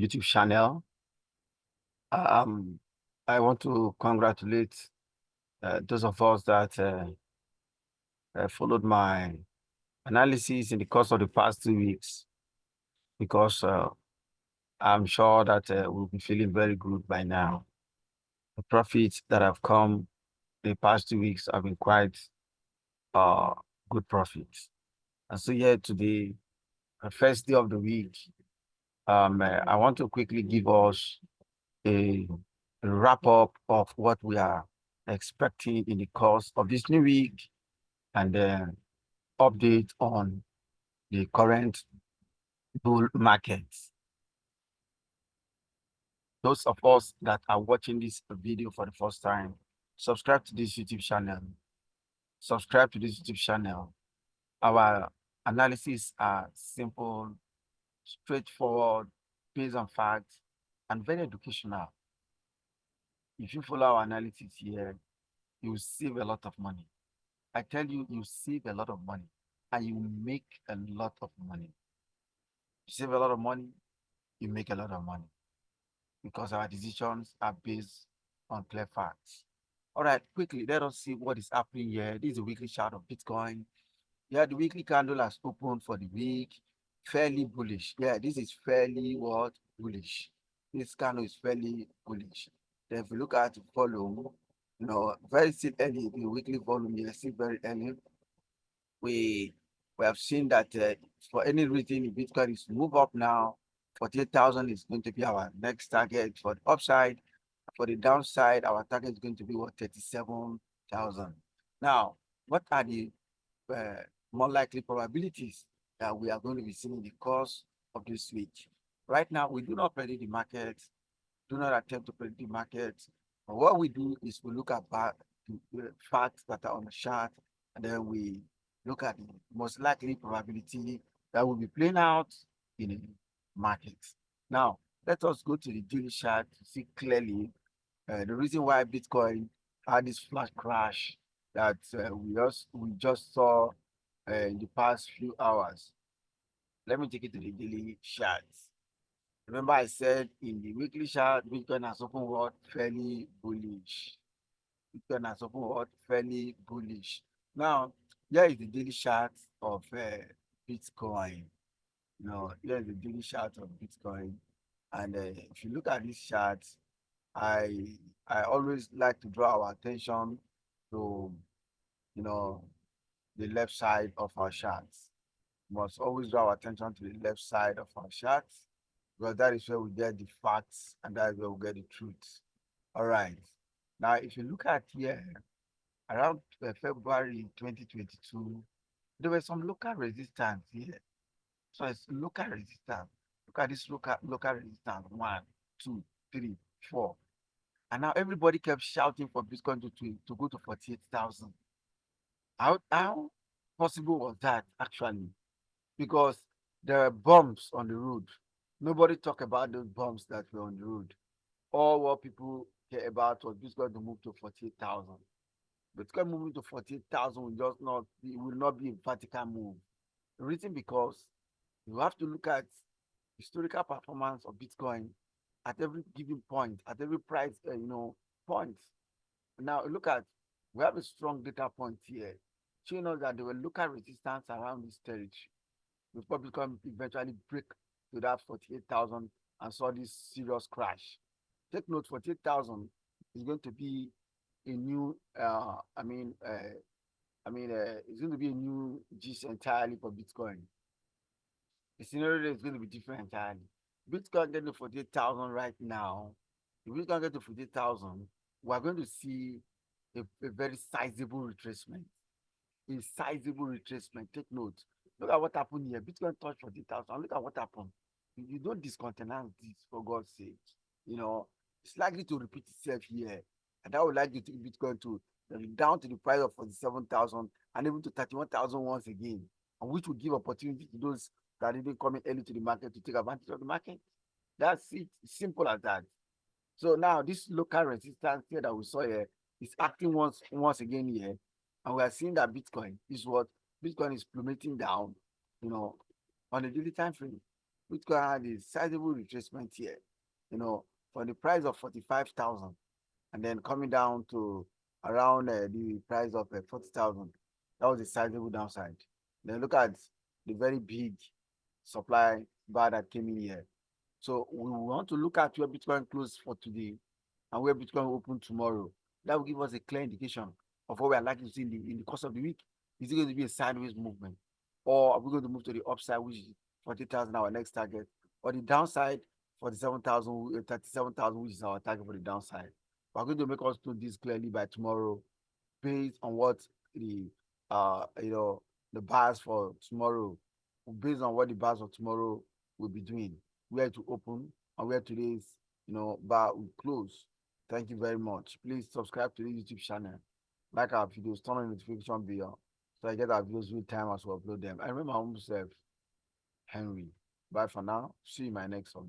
YouTube channel. I want to congratulate those of us that followed my analysis in the course of the past 2 weeks, because I'm sure that we'll be feeling very good by now. The profits that have come the past 2 weeks have been quite good profits. And so here today, the first day of the week, I want to quickly give us a wrap up of what we are expecting in the course of this new week, and then update on the current bull markets. Those of us that are watching this video for the first time, subscribe to this YouTube channel. Subscribe to this YouTube channel. Our analysis are simple, straightforward, based on facts, and very educational. If you follow our analysis here, you will save a lot of money. I tell you, you save a lot of money and you make a lot of money. You save a lot of money, you make a lot of money, because our decisions are based on clear facts. All right, quickly, let us see what is happening here. This is a weekly chart of Bitcoin. Yeah, the weekly candle has opened for the week, fairly bullish. Yeah, this is fairly what? Bullish. This candle is fairly bullish. Then if you look at the volume, very still early, the weekly volume here, still very early. We have seen that for any reason, Bitcoin is move up now. 48,000 is going to be our next target for the upside. For the downside, our target is going to be what? 37,000. Now, what are the more likely probabilities that we are going to be seeing in the course of this week? Right now, we do not predict the market, do not attempt to predict the market. But what we do is we look at the facts that are on the chart, and then we look at the most likely probability that will be playing out in the market. Now, let us go to the daily chart to see clearly the reason why Bitcoin had this flash crash that we just saw in the past few hours. Let me take it to the daily chart. Remember, I said in the weekly chart, Bitcoin has opened what? Fairly bullish. Bitcoin has opened what? Fairly bullish. Now, here is the daily chart of Bitcoin. Here is the daily chart of Bitcoin. And if you look at this chart, I always like to draw our attention to, the left side of our charts. We must always draw our attention to the left side of our charts, because that is where we get the facts and that is where we get the truth. All right. Now, if you look at here, around February 2022, there were some local resistance here. So it's local resistance. Look at this local resistance. 1, 2, 3, 4. And now everybody kept shouting for Bitcoin to go to 48,000. How possible was that actually? Because there are bombs on the road. Nobody talked about those bombs that were on the road. All what people care about was Bitcoin to move to 48,000. Bitcoin moving to 48,000 will not be a vertical move. The reason because you have to look at historical performance of Bitcoin at every given point, at every price, point. Now look at, we have a strong data point here, showing us that there were local resistance around this territory before Bitcoin eventually break to that 48,000 and saw this serious crash. Take note, 48,000 is going to be a new, it's going to be a new gist entirely for Bitcoin. The scenario is going to be different entirely. Bitcoin getting to 48,000 right now. If Bitcoin get to 48,000, we're going to see a very sizable retracement. A sizable retracement. Take note. Look at what happened here. Bitcoin touched 40,000. Look at what happened. You don't discontinue this, for God's sake. It's likely to repeat itself here. And I would like you to Bitcoin to down to the price of 47,000 and even to 31,000 once again, and which will give opportunity to those that didn't come in early to the market to take advantage of the market. That's it. Simple as that. So now this local resistance here that we saw here is acting once again here, and we are seeing that Bitcoin is plummeting down, on a daily time frame. Bitcoin had a sizable retracement here, you know, for the price of 45,000 and then coming down to around the price of 40,000. That was a sizable downside. Then look at the very big supply bar that came in here. So we want to look at where Bitcoin closed for today and where Bitcoin will open tomorrow. That will give us a clear indication of what we are likely to see in the course of the week. Is it going to be a sideways movement? Or are we going to move to the upside, which is 40,000, our next target? Or the downside, 47,000, 37,000, which is our target for the downside? We're going to make us know this clearly by tomorrow based on what the you know the bars for tomorrow, based on what the bars for tomorrow will be doing, where to open and where today's bar will close. Thank you very much. Please subscribe to the YouTube channel, like our videos, turn on the notification bell so I get our videos real time as we upload them. I remember myself, Henry. Bye for now. See you in my next one.